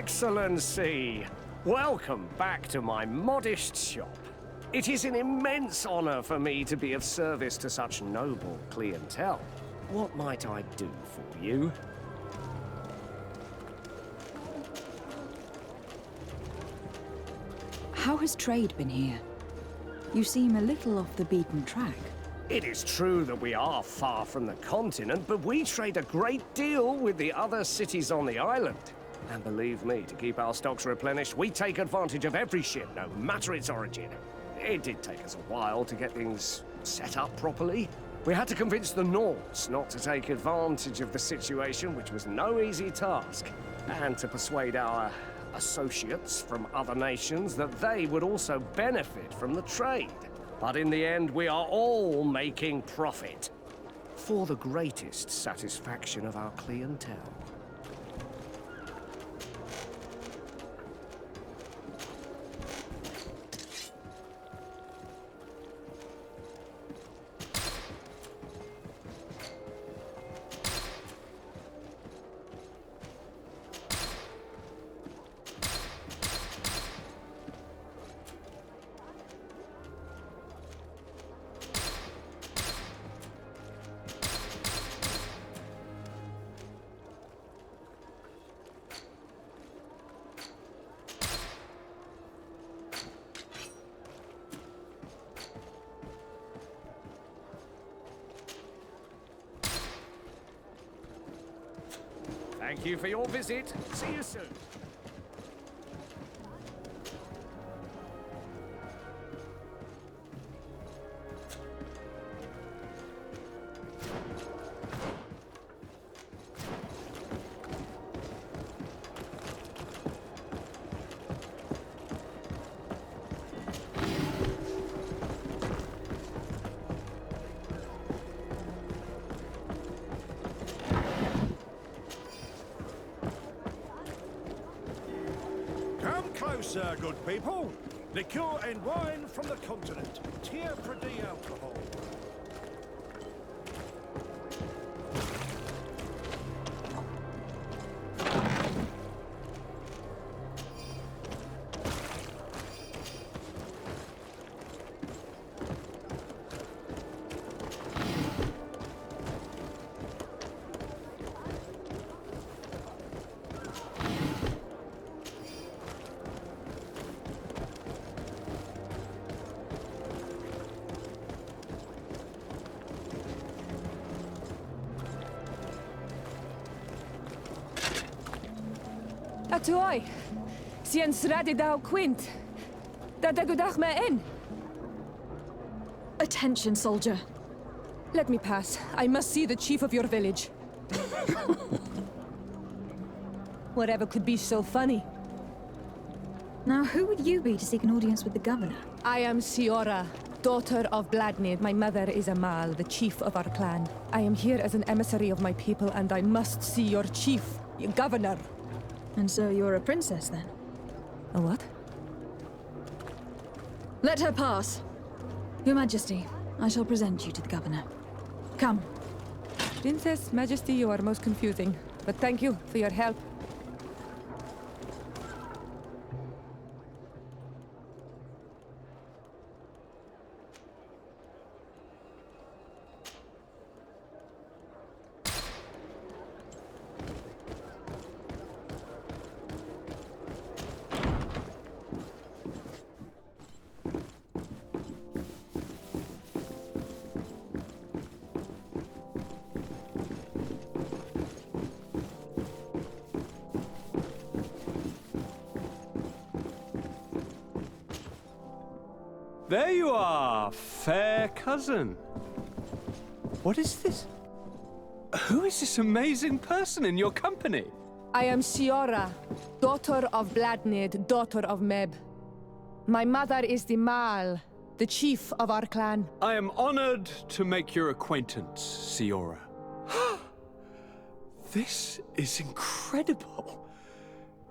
Excellency! Welcome back to my modest shop. It is an immense honor for me to be of service to such noble clientele. What might I do for you? How has trade been here? You seem a little off the beaten track. It is true that we are far from the continent, but we trade a great deal with the other cities on the island. And believe me, to keep our stocks replenished, we take advantage of every ship, no matter its origin. It did take us a while to get things set up properly. We had to convince the Nords not to take advantage of the situation, which was no easy task, and to persuade our associates from other nations that they would also benefit from the trade. But in the end, we are all making profit, for the greatest satisfaction of our clientele. Thank you for your visit. See you soon. Closer, good people. Liqueur and wine from the continent. Tier pretty alcohol. Atuai, sien sradi dau quint. Da dagudach me in. Attention, soldier. Let me pass. I must see the chief of your village. Whatever could be so funny? Now, who would you be to seek an audience with the governor? I am Siora, daughter of Bladnid. My mother is Amal, the chief of our clan. I am here as an emissary of my people, and I must see your chief, your governor. And so you're a princess, then? A what? Let her pass. Your Majesty, I shall present you to the governor. Come. Princess, Majesty, you are most confusing. But thank you for your help. There you are, fair cousin. What is this? Who is this amazing person in your company? I am Siora, daughter of Bladnid, daughter of Meb. My mother is the Mal, the chief of our clan. I am honored to make your acquaintance, Siora. This is incredible.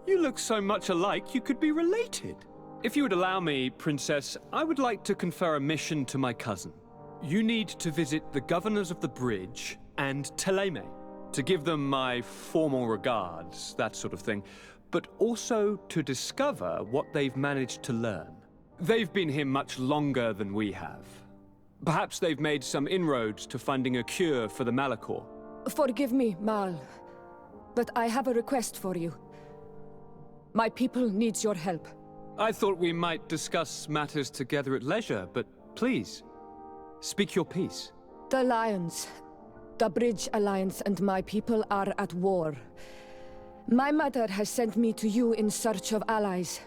You look so much alike you could be related. If you would allow me, Princess, I would like to confer a mission to my cousin. You need to visit the governors of the bridge and Teleme to give them my formal regards, that sort of thing. but also to discover what they've managed to learn. They've been here much longer than we have. Perhaps they've made some inroads to finding a cure for the Malachor. Forgive me, Mal, but I have a request for you. My people needs your help. I thought we might discuss matters together at leisure, but please, speak your piece. The Lions, the Bridge Alliance and my people are at war. My mother has sent me to you in search of allies.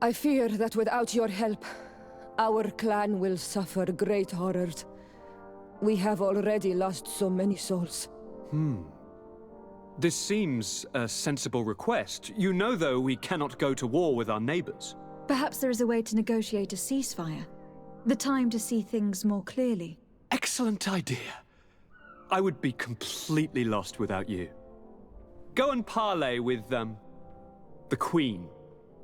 I fear that without your help, our clan will suffer great horrors. We have already lost so many souls. This seems a sensible request. You know, though, we cannot go to war with our neighbors. Perhaps there is a way to negotiate a ceasefire. The time to see things more clearly. Excellent idea. I would be completely lost without you. Go and parley with, the Queen,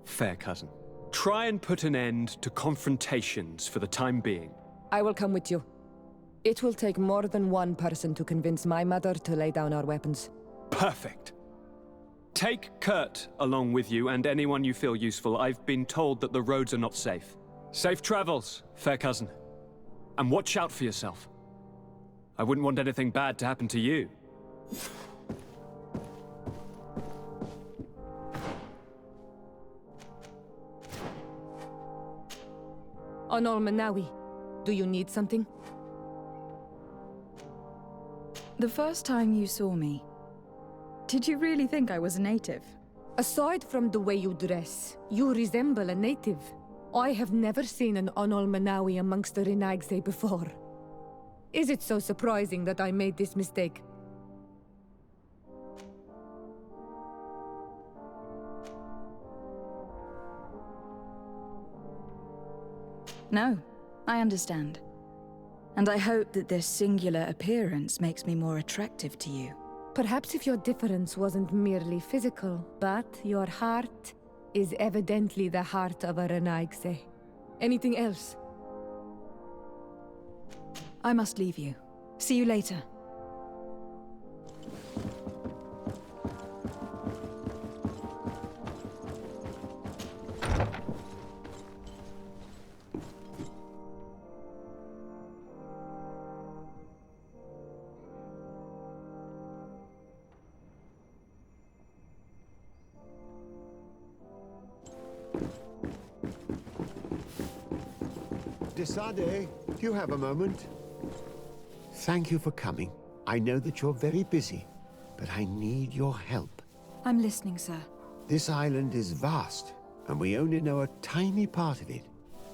fair cousin. Try and put an end to confrontations for the time being. I will come with you. It will take more than one person to convince my mother to lay down our weapons. Perfect. Take Kurt along with you and anyone you feel useful. I've been told that the roads are not safe. Safe travels, fair cousin. And watch out for yourself. I wouldn't want anything bad to happen to you. Onol Manawi, do you need something? The first time you saw me, did you really think I was a native? Aside from the way you dress, you resemble a native. I have never seen an Onol Manawi amongst the Renaigse before. Is it so surprising that I made this mistake? No, I understand. And I hope that this singular appearance makes me more attractive to you. Perhaps if your difference wasn't merely physical, but your heart is evidently the heart of a Renaigse. Anything else? I must leave you. See you later. Desade, do you have a moment? Thank you for coming. I know that you're very busy, but I need your help. I'm listening, sir. This island is vast, and we only know a tiny part of it.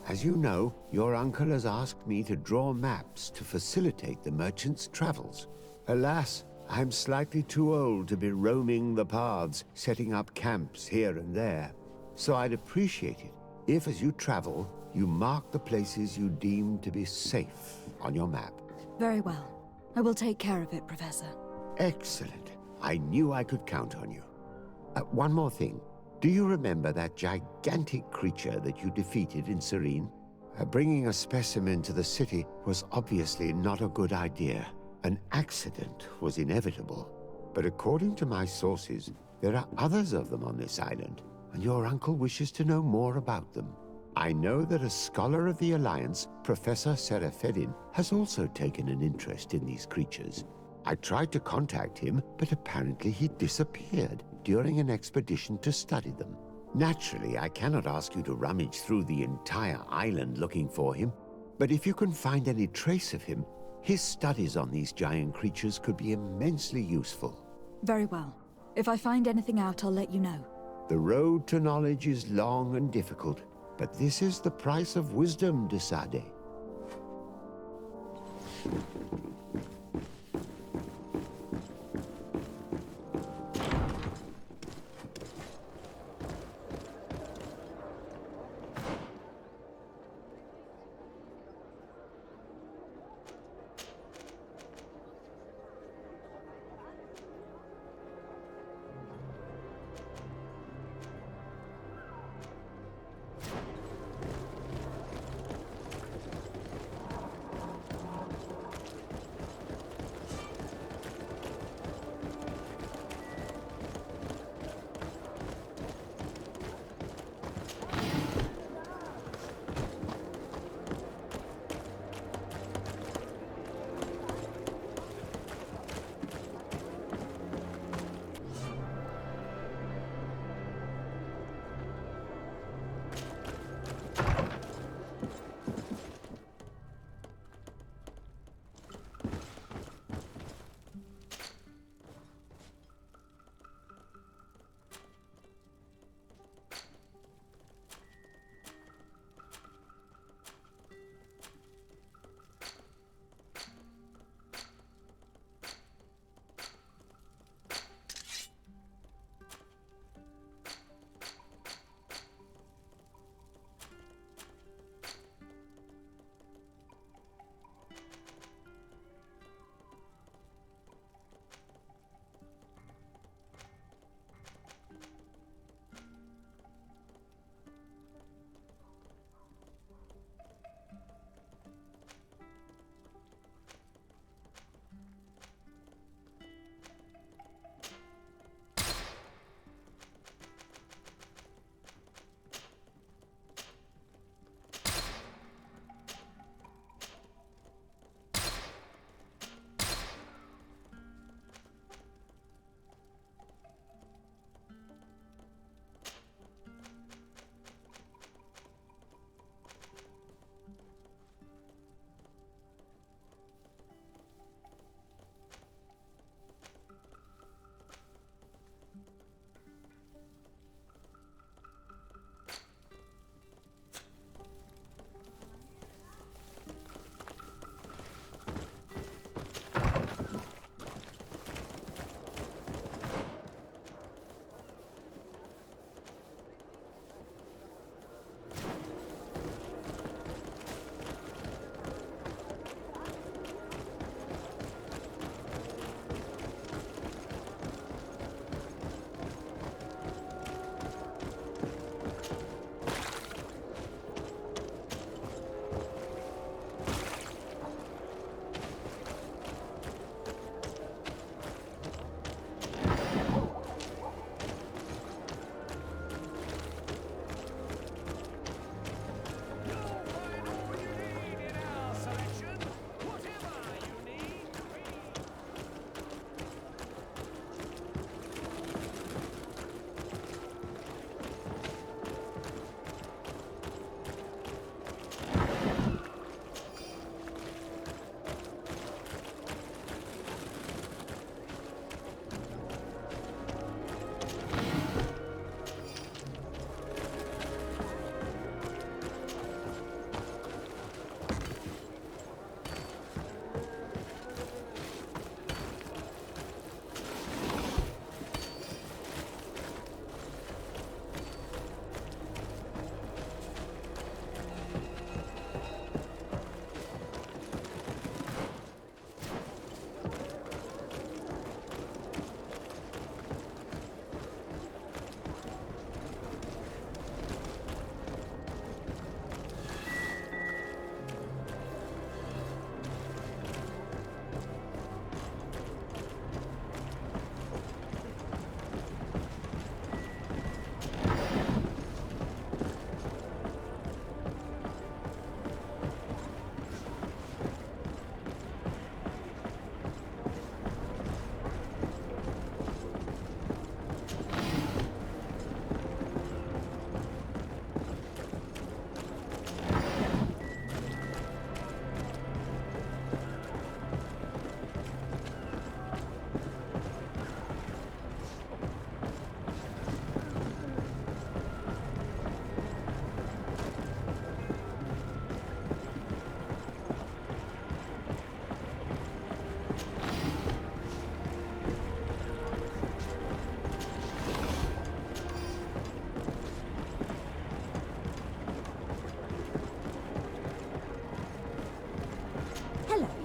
As you know, your uncle has asked me to draw maps to facilitate the merchants' travels. Alas, I'm slightly too old to be roaming the paths, setting up camps here and there. So I'd appreciate it if, as you travel, you mark the places you deem to be safe on your map. Very well. I will take care of it, Professor. Excellent. I knew I could count on you. One more thing. Do you remember that gigantic creature that you defeated in Séréne? Bringing a specimen to the city was obviously not a good idea. An accident was inevitable. But according to my sources, there are others of them on this island, and your uncle wishes to know more about them. I know that a scholar of the Alliance, Professor Séréne, has also taken an interest in these creatures. I tried to contact him, but apparently he disappeared during an expedition to study them. Naturally, I cannot ask you to rummage through the entire island looking for him, but if you can find any trace of him, his studies on these giant creatures could be immensely useful. Very well. If I find anything out, I'll let you know. The road to knowledge is long and difficult, but this is the price of wisdom, Desade.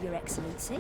Your Excellency.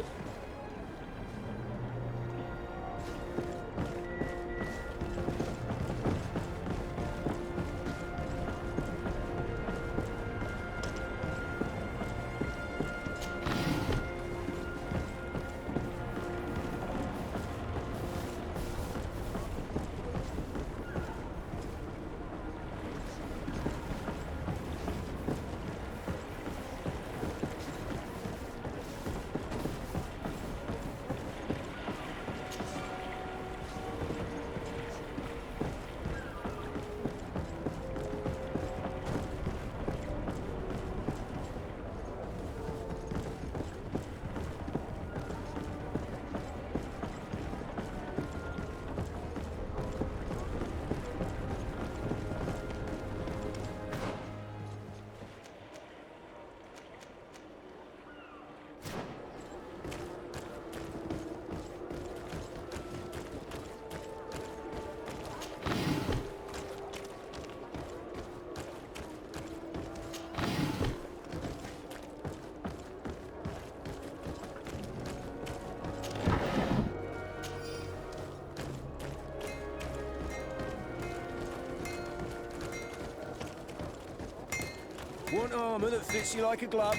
Want armour that fits you like a glove?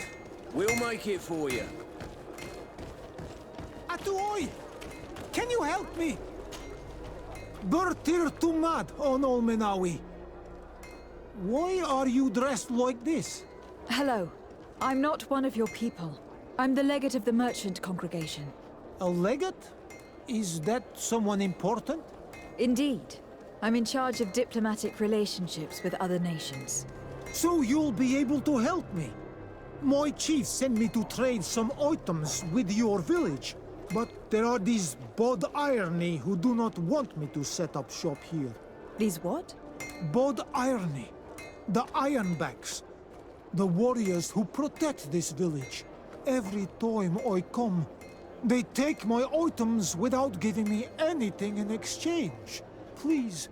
We'll make it for you. Atuoi! Can you help me? Bertir Tumad on Olmenawi. Why are you dressed like this? Hello. I'm not one of your people. I'm the legate of the merchant congregation. A legate? Is that someone important? Indeed. I'm in charge of diplomatic relationships with other nations. So you'll be able to help me. My chief sent me to trade some items with your village, but there are these Bod Irony who do not want me to set up shop here. These what? Bod Irony. The Ironbacks. The warriors who protect this village. Every time I come, they take my items without giving me anything in exchange. Please,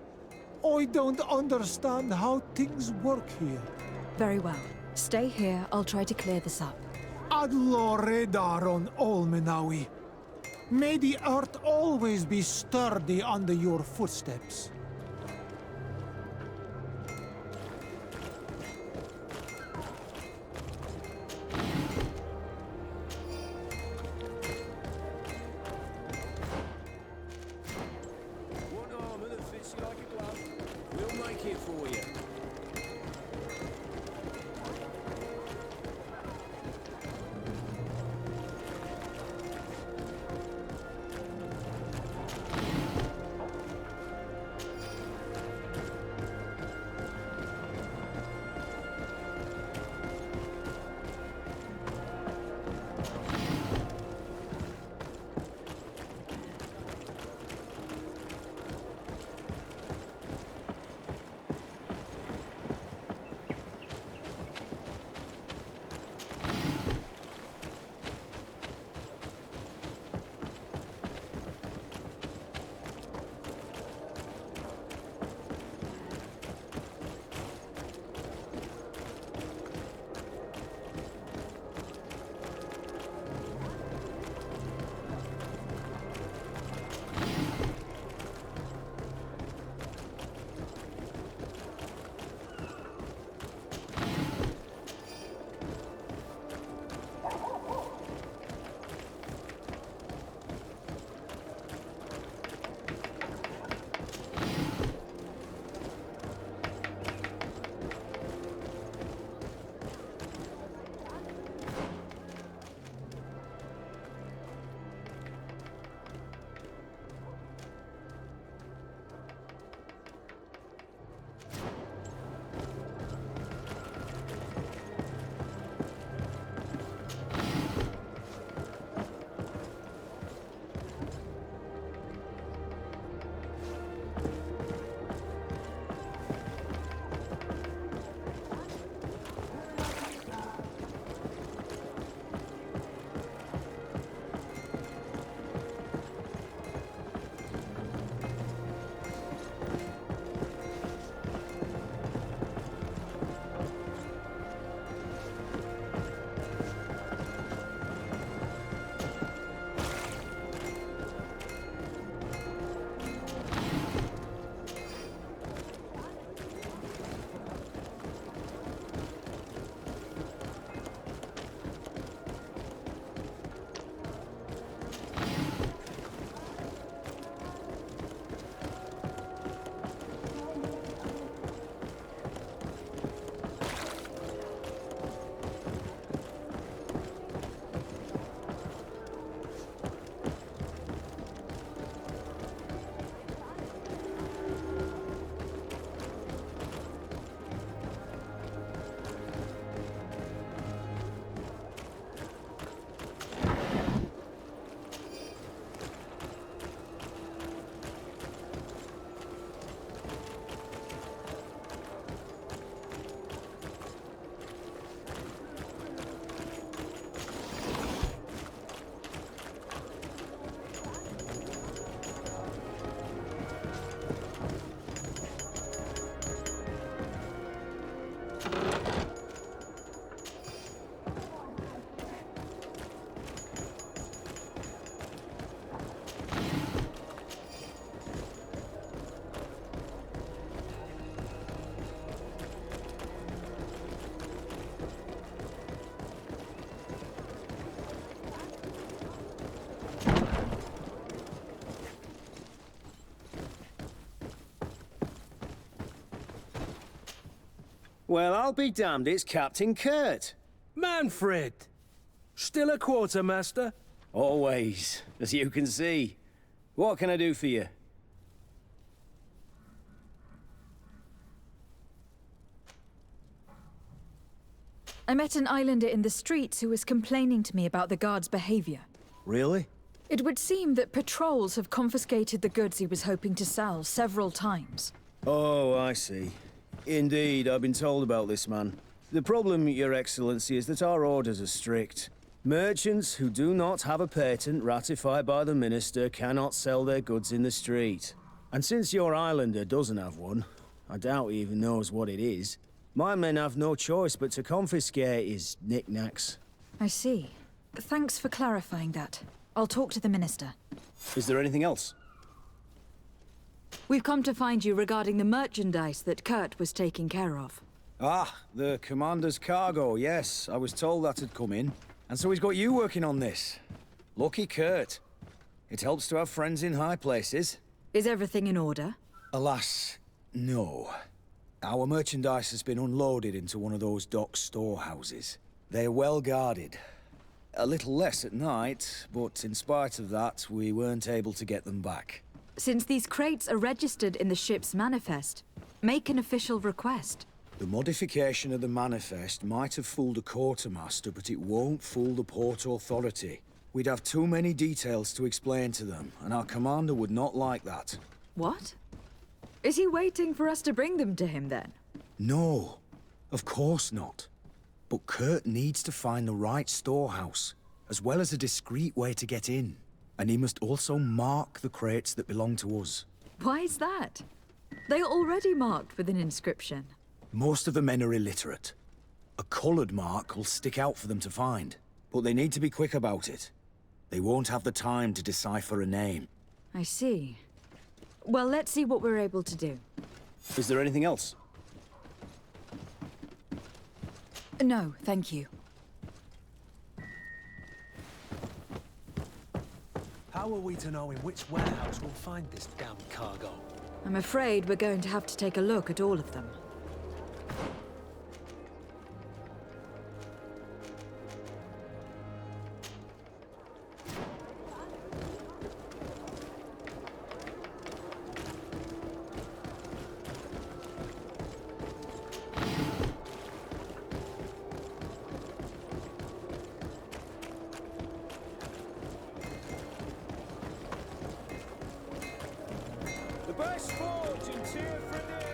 I don't understand how things work here. Very well. Stay here, I'll try to clear this up. Adlo Redar on Olmenawi. May the earth always be sturdy under your footsteps. Want armour that fits you like a glove? We'll make it for you. Well, I'll be damned, it's Captain Kurt. Manfred! Still a quartermaster? Always, as you can see. What can I do for you? I met an islander in the streets who was complaining to me about the guard's behavior. Really? It would seem that patrols have confiscated the goods he was hoping to sell several times. Oh, I see. Indeed, I've been told about this man. The problem, Your Excellency, is that our orders are strict. Merchants who do not have a patent ratified by the Minister cannot sell their goods in the street. And since your islander doesn't have one, I doubt he even knows what it is, my men have no choice but to confiscate his knickknacks. I see. Thanks for clarifying that. I'll talk to the Minister. Is there anything else? We've come to find you regarding the merchandise that Kurt was taking care of. Ah, the Commander's cargo, yes. I was told that had come in. And so he's got you working on this. Lucky Kurt. It helps to have friends in high places. Is everything in order? Alas, no. Our merchandise has been unloaded into one of those dock storehouses. They're well guarded. A little less at night, but in spite of that, we weren't able to get them back. Since these crates are registered in the ship's manifest, make an official request. The modification of the manifest might have fooled a quartermaster, but it won't fool the Port Authority. We'd have too many details to explain to them, and our commander would not like that. What? Is he waiting for us to bring them to him, then? No, of course not. But Kurt needs to find the right storehouse, as well as a discreet way to get in. And he must also mark the crates that belong to us. Why is that? They are already marked with an inscription. Most of the men are illiterate. A colored mark will stick out for them to find, but they need to be quick about it. They won't have the time to decipher a name. I see. Well, let's see what we're able to do. Is there anything else? No, thank you. How are we to know in which warehouse we'll find this damn cargo? I'm afraid we're going to have to take a look at all of them. The best sport in Tier 3D!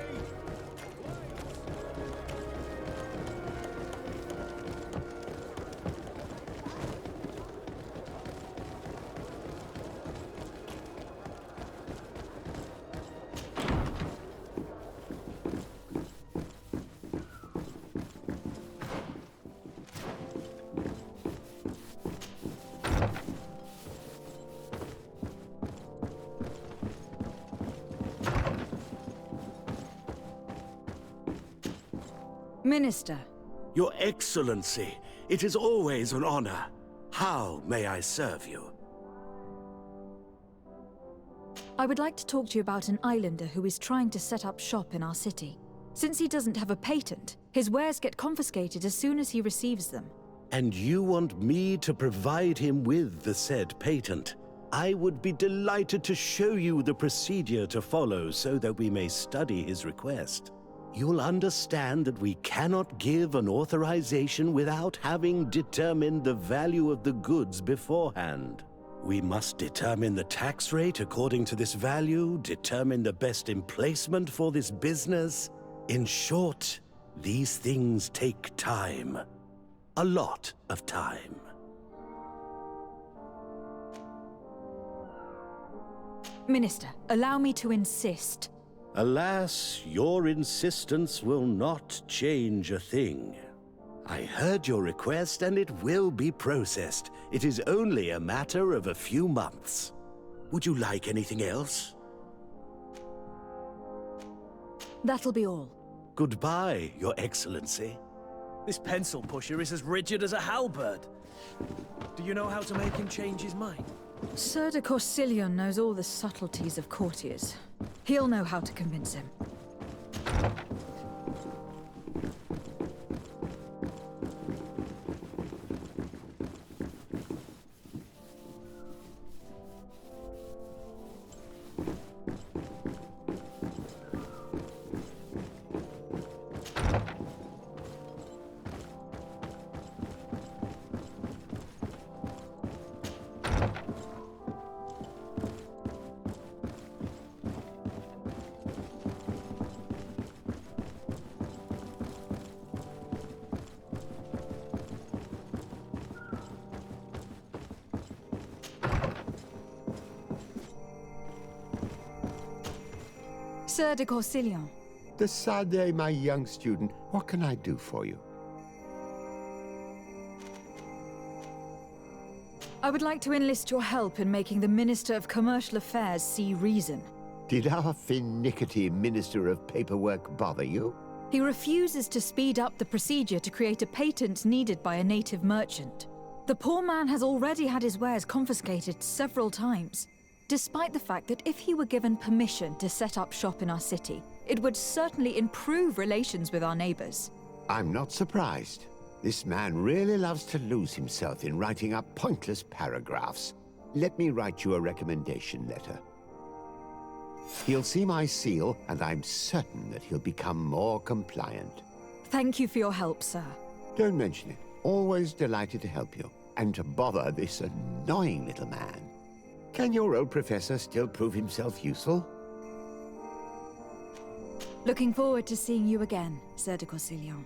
Minister. Your Excellency, it is always an honor. How may I serve you? I would like to talk to you about an islander who is trying to set up shop in our city. Since he doesn't have a patent, his wares get confiscated as soon as he receives them. And you want me to provide him with the said patent? I would be delighted to show you the procedure to follow so that we may study his request. You'll understand that we cannot give an authorization without having determined the value of the goods beforehand. We must determine the tax rate according to this value, determine the best emplacement for this business. In short, these things take time. A lot of time. Minister, allow me to insist. Alas, your insistence will not change a thing. I heard your request and it will be processed. It is only a matter of a few months. Would you like anything else? That'll be all. Goodbye, Your Excellency. This pencil pusher is as rigid as a halberd. Do you know how to make him change his mind? Sir de Corsilion knows all the subtleties of courtiers. He'll know how to convince him. Sir de Corsillon. De Sade, my young student, what can I do for you? I would like to enlist your help in making the Minister of Commercial Affairs see reason. Did our finicky Minister of Paperwork bother you? He refuses to speed up the procedure to create a patent needed by a native merchant. The poor man has already had his wares confiscated several times, despite the fact that if he were given permission to set up shop in our city, it would certainly improve relations with our neighbors. I'm not surprised. This man really loves to lose himself in writing up pointless paragraphs. Let me write you a recommendation letter. He'll see my seal, and I'm certain that he'll become more compliant. Thank you for your help, sir. Don't mention it. Always delighted to help you. And to bother this annoying little man. Can your old professor still prove himself useful? Looking forward to seeing you again, Sir de Corsillon.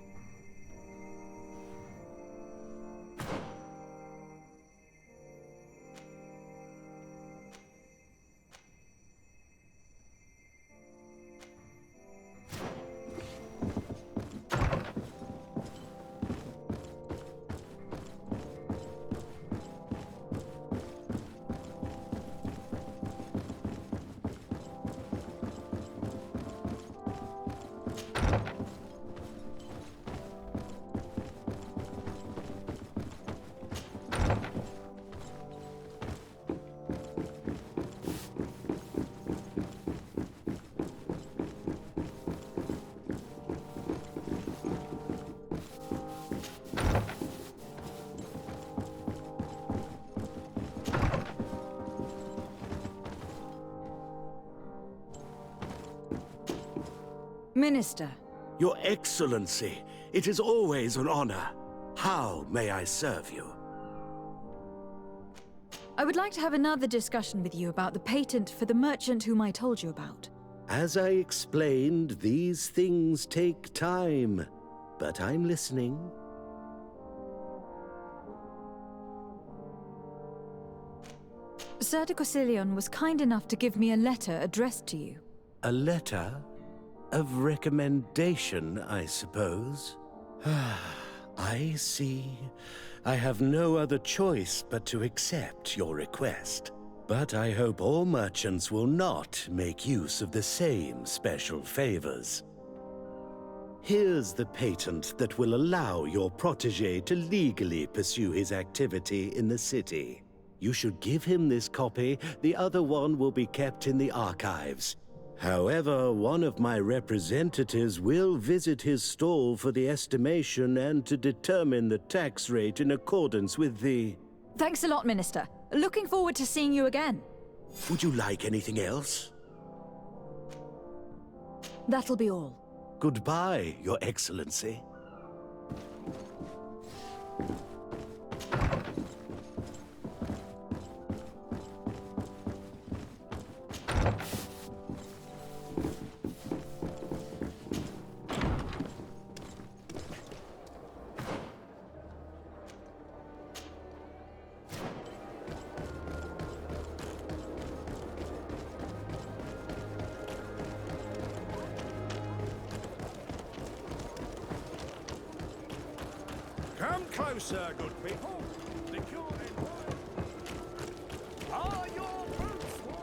Minister. Your Excellency, it is always an honor. How may I serve you? I would like to have another discussion with you about the patent for the merchant whom I told you about. As I explained, these things take time, but I'm listening. Sir de Corsillon was kind enough to give me a letter addressed to you. A letter? Of recommendation, I suppose? I see. I have no other choice but to accept your request. But I hope all merchants will not make use of the same special favors. Here's the patent that will allow your protege to legally pursue his activity in the city. You should give him this copy. The other one will be kept in the archives. However, one of my representatives will visit his stall for the estimation and to determine the tax rate in accordance with the... Thanks a lot, Minister. Looking forward to seeing you again. Would you like anything else? That'll be all. Goodbye, Your Excellency. Come closer, good people. The cure and wine. Are your boots warm?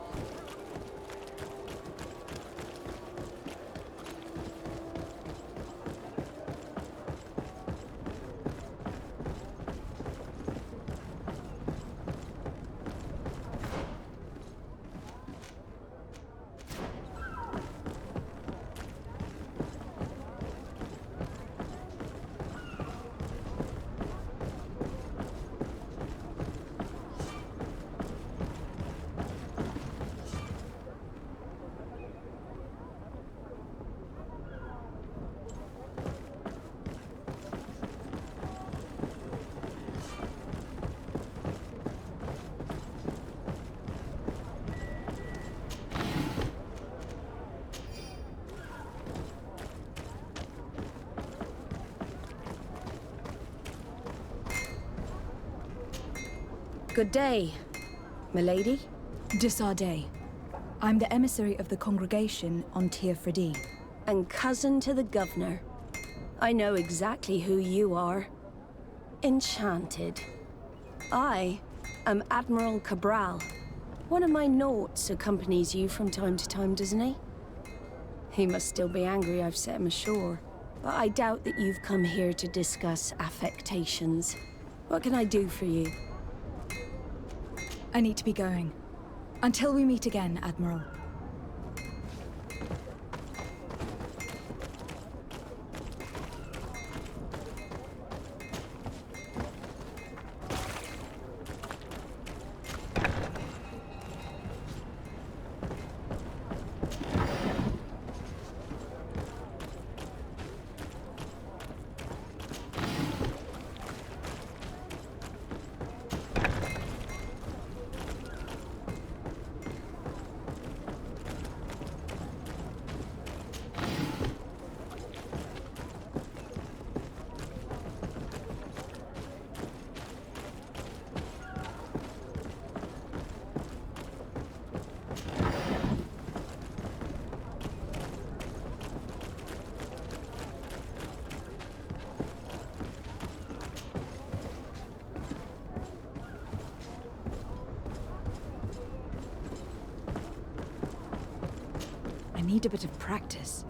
Good day, milady. De Sade. I'm the emissary of the congregation on Tir Freddy. And cousin to the governor. I know exactly who you are. Enchanted. I am Admiral Cabral. One of my Nauts accompanies you from time to time, doesn't he? He must still be angry I've set him ashore. But I doubt that you've come here to discuss affectations. What can I do for you? I need to be going. Until we meet again, Admiral. I need a bit of practice.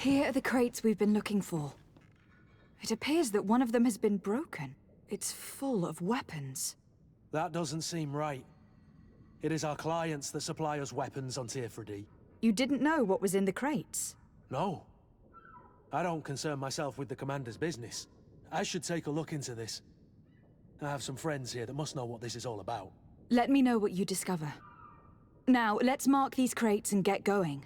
Here are the crates we've been looking for. It appears that one of them has been broken. It's full of weapons. That doesn't seem right. It is our clients that supply us weapons on Tir Freddy. You didn't know what was in the crates? No. I don't concern myself with the commander's business. I should take a look into this. I have some friends here that must know what this is all about. Let me know what you discover. Now, let's mark these crates and get going.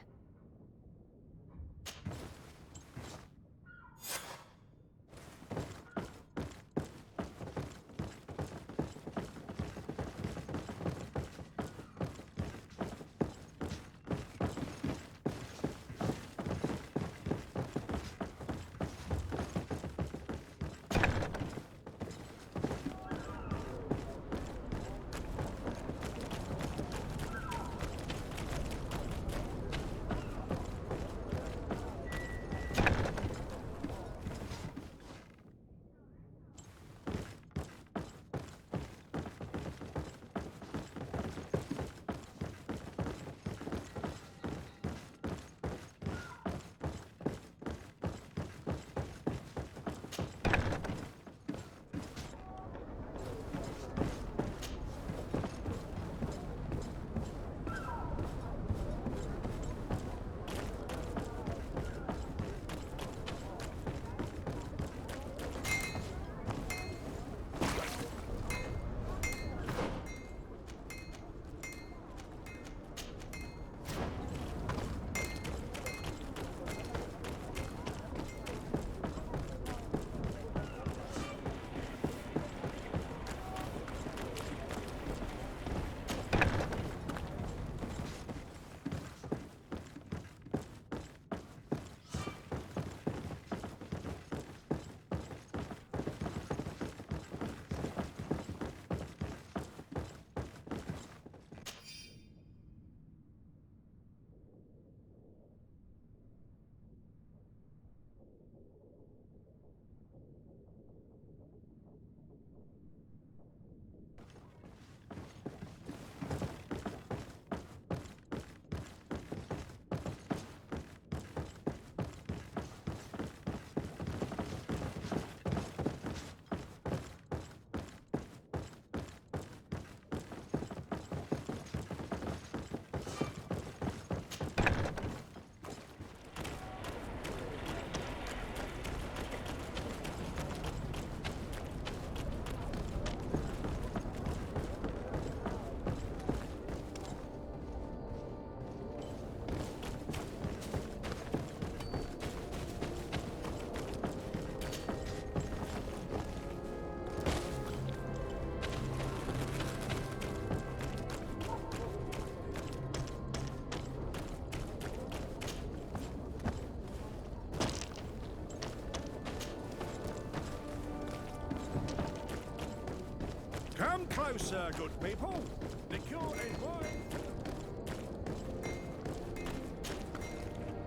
sir, good people. The cure is wine.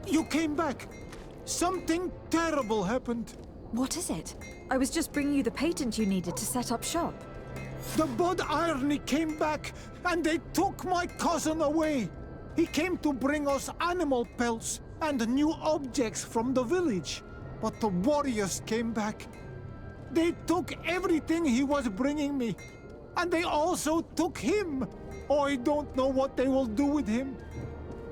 You came back. Something terrible happened. What is it? I was just bringing you the patent you needed to set up shop. The Bud Irony came back, and they took my cousin away. He came to bring us animal pelts and new objects from the village. But the warriors came back. They took everything he was bringing me. And they also took him. I don't know what they will do with him.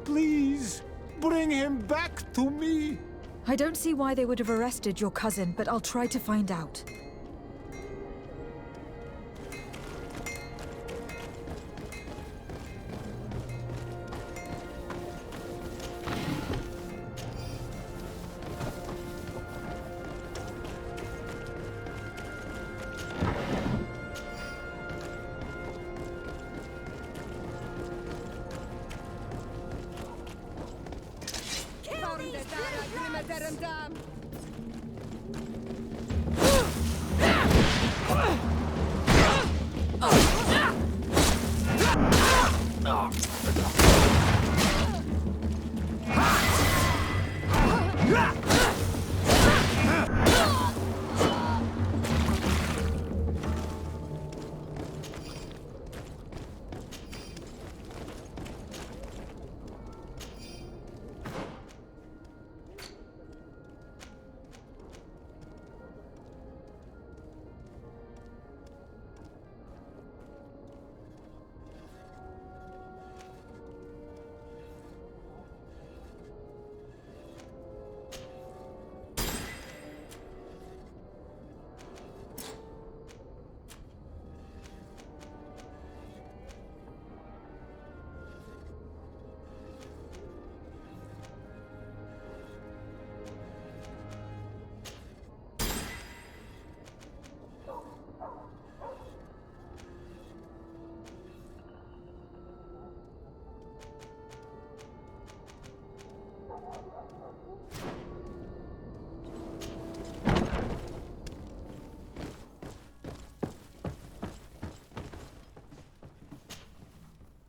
Please, bring him back to me. I don't see why they would have arrested your cousin, but I'll try to find out.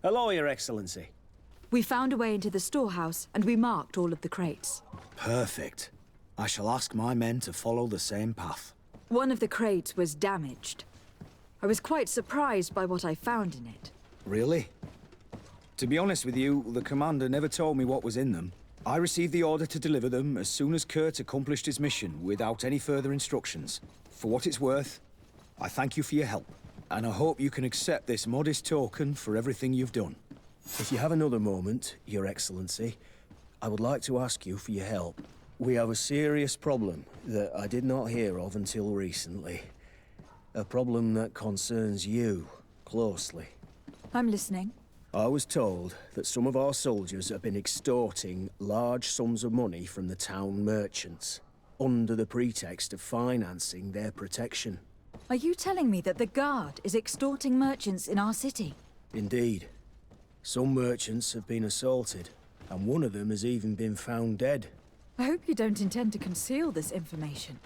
Hello, Your Excellency. We found a way into the storehouse, and we marked all of the crates. Perfect. I shall ask my men to follow the same path. One of the crates was damaged. I was quite surprised by what I found in it. Really? To be honest with you, the commander never told me what was in them. I received the order to deliver them as soon as Kurt accomplished his mission without any further instructions. For what it's worth, I thank you for your help. And I hope you can accept this modest token for everything you've done. If you have another moment, Your Excellency, I would like to ask you for your help. We have a serious problem that I did not hear of until recently. A problem that concerns you closely. I'm listening. I was told that some of our soldiers have been extorting large sums of money from the town merchants, under the pretext of financing their protection. Are you telling me that the Guard is extorting merchants in our city? Indeed. Some merchants have been assaulted, and one of them has even been found dead. I hope you don't intend to conceal this information.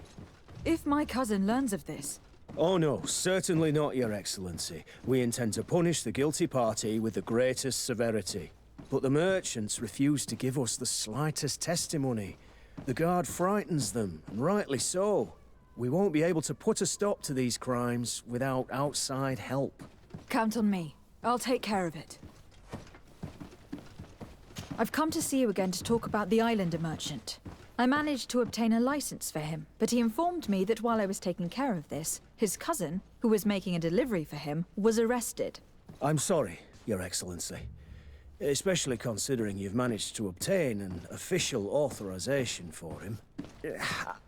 If my cousin learns of this... Oh no, certainly not, Your Excellency. We intend to punish the guilty party with the greatest severity. But the merchants refuse to give us the slightest testimony. The Guard frightens them, and rightly so. We won't be able to put a stop to these crimes without outside help. Count on me. I'll take care of it. I've come to see you again to talk about the Islander merchant. I managed to obtain a license for him, but he informed me that while I was taking care of this, his cousin, who was making a delivery for him, was arrested. I'm sorry, Your Excellency. Especially considering you've managed to obtain an official authorization for him.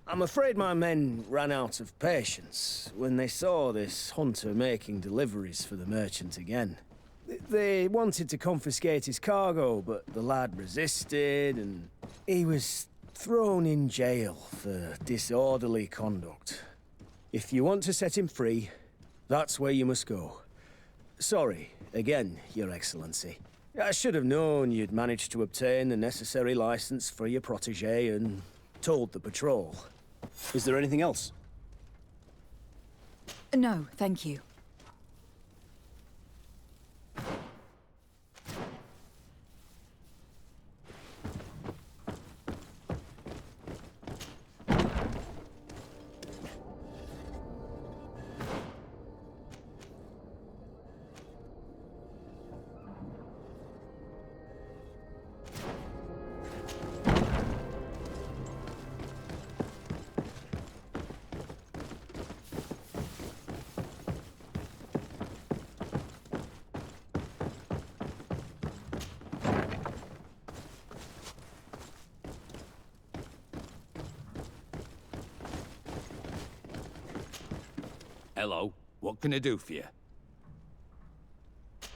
I'm afraid my men ran out of patience when they saw this hunter making deliveries for the merchant again. They wanted to confiscate his cargo, but the lad resisted, and he was thrown in jail for disorderly conduct. If you want to set him free, that's where you must go. Sorry, again, Your Excellency. I should have known you'd managed to obtain the necessary license for your protégé and told the patrol. Is there anything else? No, thank you. Hello. What can I do for you?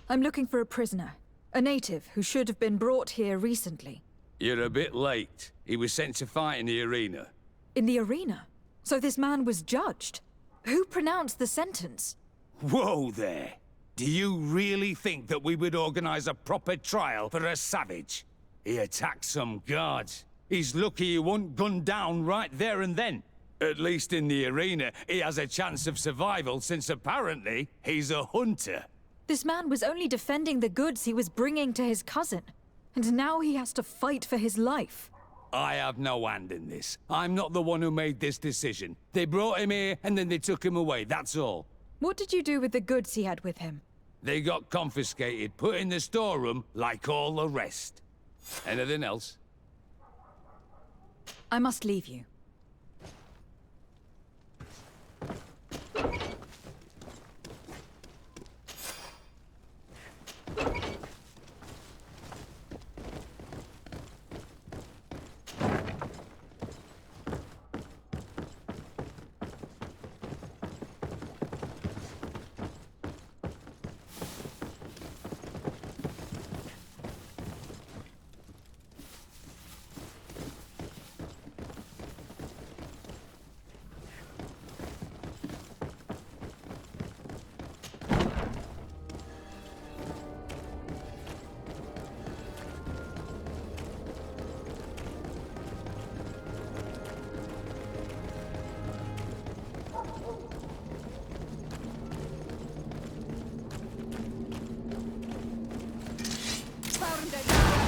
I'm looking for a prisoner. A native who should have been brought here recently. You're a bit late. He was sent to fight in the arena. In the arena? So this man was judged? Who pronounced the sentence? Whoa there! Do you really think that we would organize a proper trial for a savage? He attacked some guards. He's lucky he wasn't gunned down right there and then. At least in the arena, he has a chance of survival since apparently he's a hunter. This man was only defending the goods he was bringing to his cousin. And now he has to fight for his life. I have no hand in this. I'm not the one who made this decision. They brought him here and then they took him away, that's all. What did you do with the goods he had with him? They got confiscated, put in the storeroom like all the rest. Anything else? I must leave you.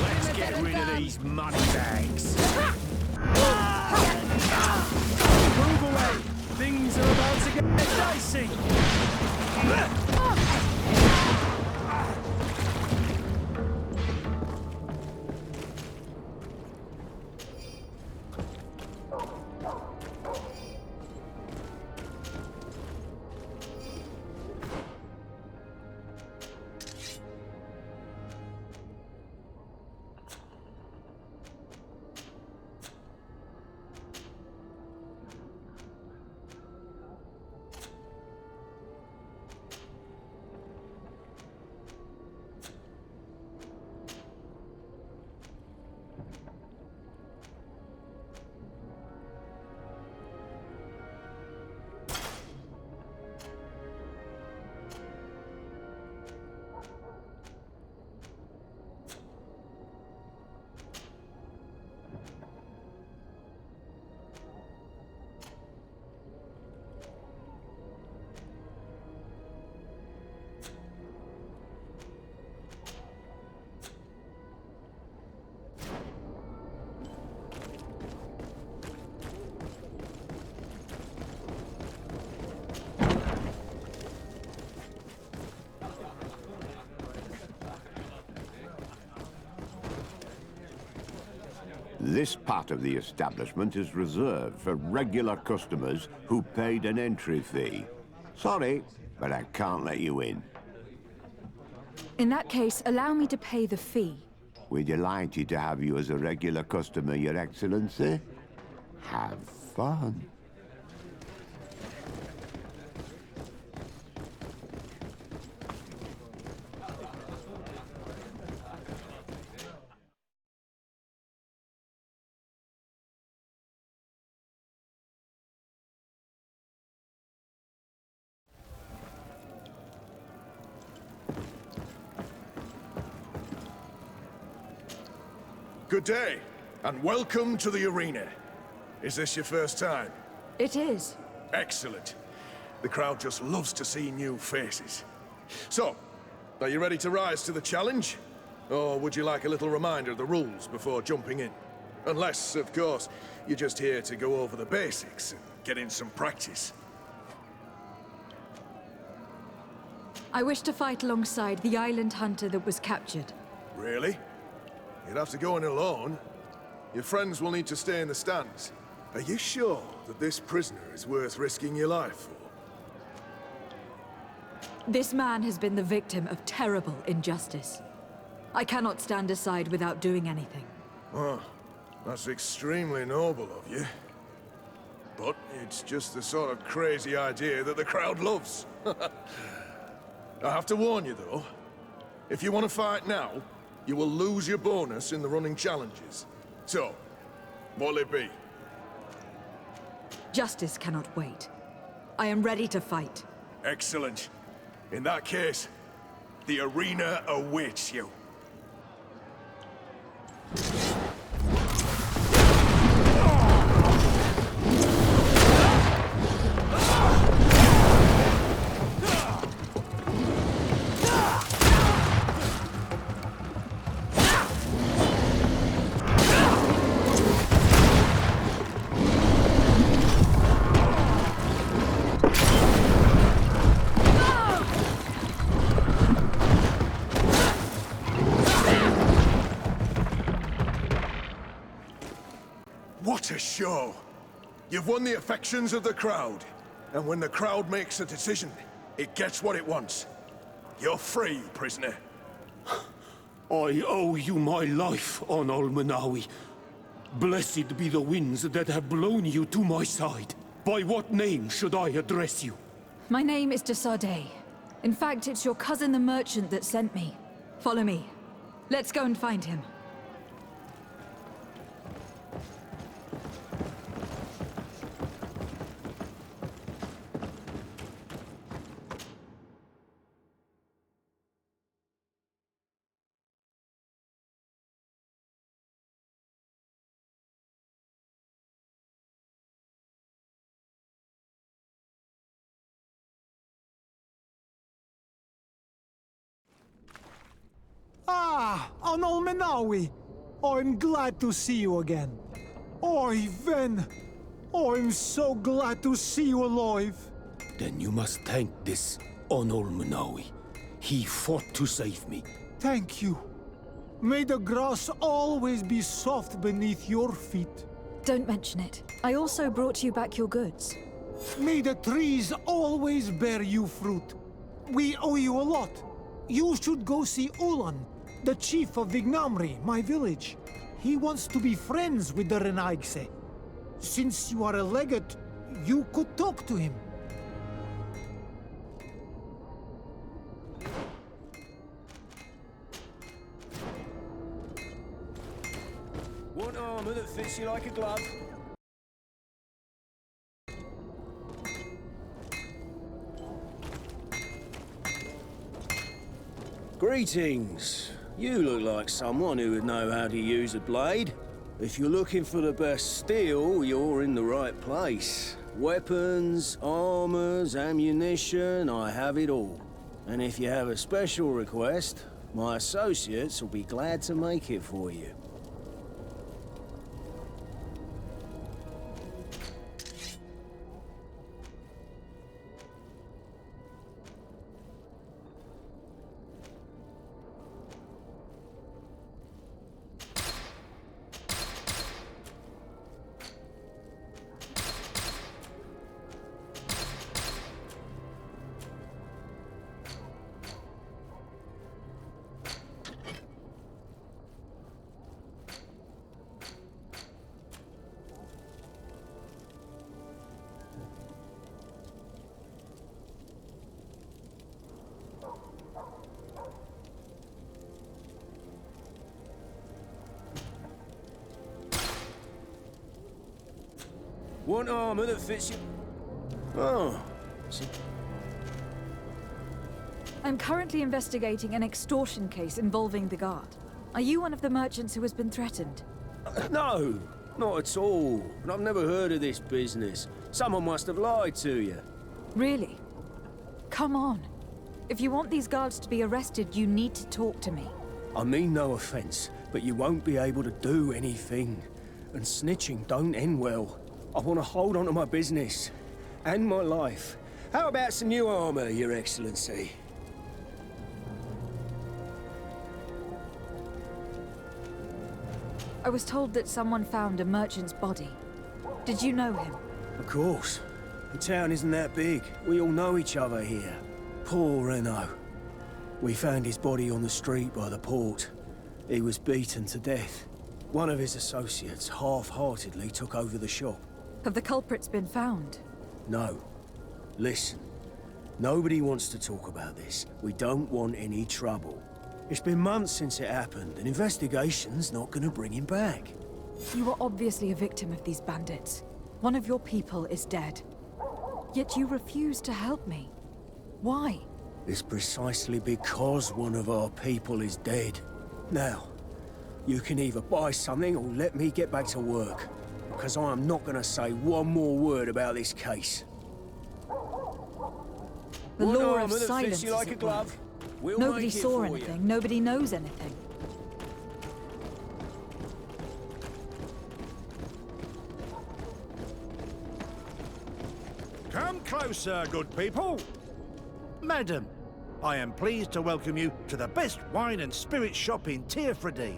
Let's get rid of these money bags. Move away! Things are about to get dicey! This part of the establishment is reserved for regular customers who paid an entry fee. Sorry, but I can't let you in. In that case, allow me to pay the fee. We're delighted to have you as a regular customer, Your Excellency. Have fun. Good day, and welcome to the arena. Is this your first time? It is. Excellent. The crowd just loves to see new faces. So, are you ready to rise to the challenge? Or would you like a little reminder of the rules before jumping in? Unless, of course, you're just here to go over the basics and get in some practice. I wish to fight alongside the island hunter that was captured. Really? You'd have to go in alone. Your friends will need to stay in the stands. Are you sure that this prisoner is worth risking your life for? This man has been the victim of terrible injustice. I cannot stand aside without doing anything. Oh, that's extremely noble of you. But it's just the sort of crazy idea that the crowd loves. I have to warn you, though. If you want to fight now, you will lose your bonus in the running challenges. So, what'll it be? Justice cannot wait. I am ready to fight. Excellent. In that case, the arena awaits you. What a show! You've won the affections of the crowd. And when the crowd makes a decision, it gets what it wants. You're free, prisoner. I owe you my life, on Almanawi. Blessed be the winds that have blown you to my side. By what name should I address you? My name is de Sardet. In fact, it's your cousin the merchant that sent me. Follow me. Let's go and find him. Ah, Almenawi! I'm glad to see you again. Oi, Ven! I'm so glad to see you alive. Then you must thank this Almanawi. He fought to save me. Thank you. May the grass always be soft beneath your feet. Don't mention it. I also brought you back your goods. May the trees always bear you fruit. We owe you a lot. You should go see Ulan, the chief of Vignamri, my village. He wants to be friends with the Renaigse. Since you are a legate, you could talk to him. Want armor that fits you like a glove? Greetings. You look like someone who would know how to use a blade. If you're looking for the best steel, you're in the right place. Weapons, armors, ammunition, I have it all. And if you have a special request, my associates will be glad to make it for you. Want armor that fits you? Oh. I'm currently investigating an extortion case involving the guard. Are you one of the merchants who has been threatened? No, not at all. And I've never heard of this business. Someone must have lied to you. Really? Come on. If you want these guards to be arrested, you need to talk to me. I mean no offense, but you won't be able to do anything. And snitching don't end well. I want to hold on to my business. And my life. How about some new armor, Your Excellency? I was told that someone found a merchant's body. Did you know him? Of course. The town isn't that big. We all know each other here. Poor Renault. We found his body on the street by the port. He was beaten to death. One of his associates half-heartedly took over the shop. Have the culprits been found? No. Listen. Nobody wants to talk about this. We don't want any trouble. It's been months since it happened. An investigation's not gonna bring him back. You are obviously a victim of these bandits. One of your people is dead. Yet you refuse to help me. Why? It's precisely because one of our people is dead. Now, you can either buy something or let me get back to work. Because I am not gonna say one more word about this case. The One law arm of that silence fits you is like a at glove. work. We'll Nobody make it saw for anything, you. nobody knows anything. Come closer, good people. Madam, I am pleased to welcome you to the best wine and spirit shop in Tearfredy.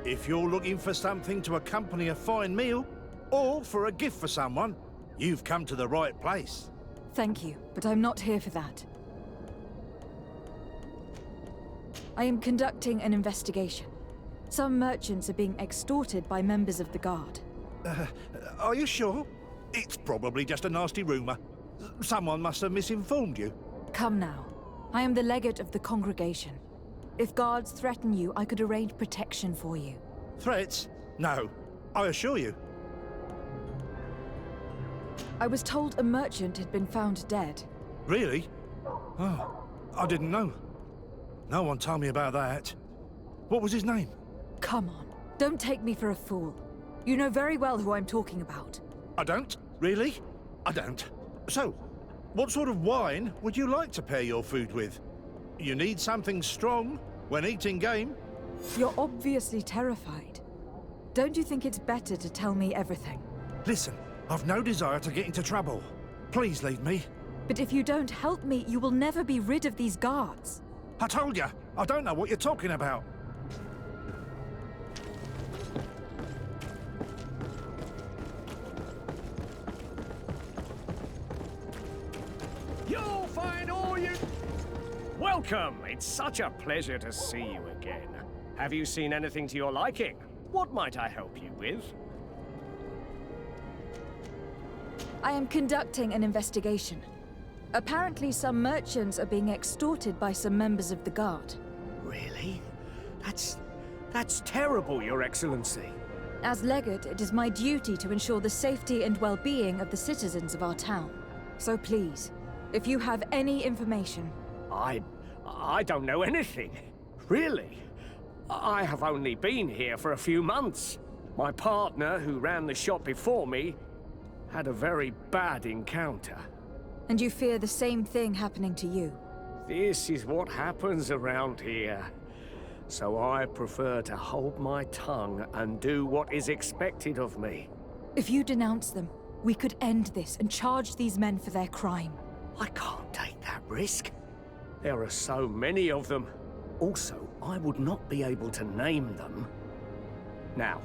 If you're looking for something to accompany a fine meal, or for a gift for someone, you've come to the right place. Thank you, but I'm not here for that. I am conducting an investigation. Some merchants are being extorted by members of the Guard. Are you sure? It's probably just a nasty rumor. Someone must have misinformed you. Come now. I am the legate of the congregation. If guards threaten you, I could arrange protection for you. Threats? No, I assure you. I was told a merchant had been found dead. Really? Oh, I didn't know. No one told me about that. What was his name? Come on, don't take me for a fool. You know very well who I'm talking about. I don't? Really? I don't. So, what sort of wine would you like to pair your food with? You need something strong when eating game? You're obviously terrified. Don't you think it's better to tell me everything? Listen, I've no desire to get into trouble. Please leave me. But if you don't help me, you will never be rid of these guards. I told you, I don't know what you're talking about. You'll find all you... Welcome! It's such a pleasure to see you again. Have you seen anything to your liking? What might I help you with? I am conducting an investigation. Apparently some merchants are being extorted by some members of the Guard. Really? That's terrible, Your Excellency. As legate, it is my duty to ensure the safety and well-being of the citizens of our town. So please, if you have any information... I don't know anything. Really? I have only been here for a few months. My partner, who ran the shop before me, had a very bad encounter. And you fear the same thing happening to you? This is what happens around here. So I prefer to hold my tongue and do what is expected of me. If you denounce them, we could end this and charge these men for their crime. I can't take that risk. There are so many of them. Also, I would not be able to name them. Now,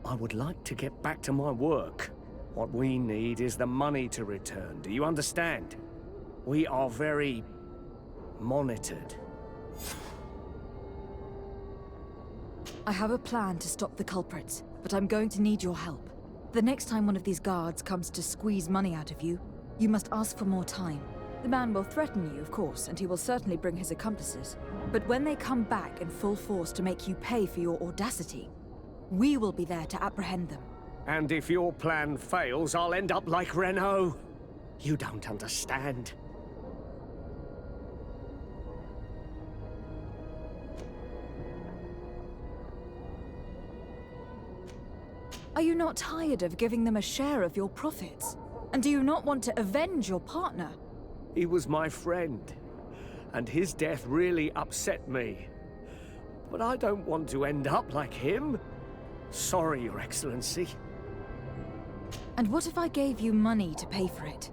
I would like to get back to my work. What we need is the money to return, do you understand? We are very... monitored. I have a plan to stop the culprits, but I'm going to need your help. The next time one of these guards comes to squeeze money out of you, you must ask for more time. The man will threaten you, of course, and he will certainly bring his accomplices. But when they come back in full force to make you pay for your audacity, we will be there to apprehend them. And if your plan fails, I'll end up like Renault. You don't understand. Are you not tired of giving them a share of your profits? And do you not want to avenge your partner? He was my friend, and his death really upset me. But I don't want to end up like him. Sorry, Your Excellency. And what if I gave you money to pay for it?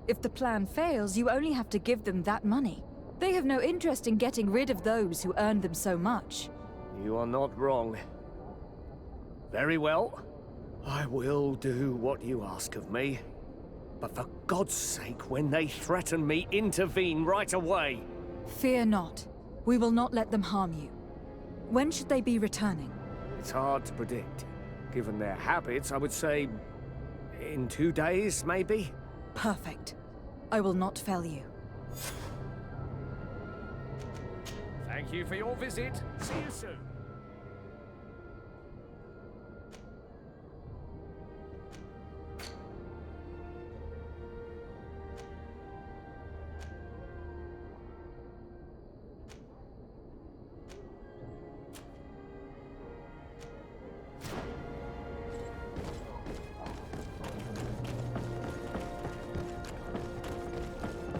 If the plan fails, you only have to give them that money. They have no interest in getting rid of those who earned them so much. You are not wrong. Very well. I will do what you ask of me. But for God's sake, when they threaten me, intervene right away. Fear not. We will not let them harm you. When should they be returning? It's hard to predict. Given their habits, I would say... In 2 days, maybe? Perfect. I will not fail you. Thank you for your visit. See you soon.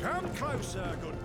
Come closer, good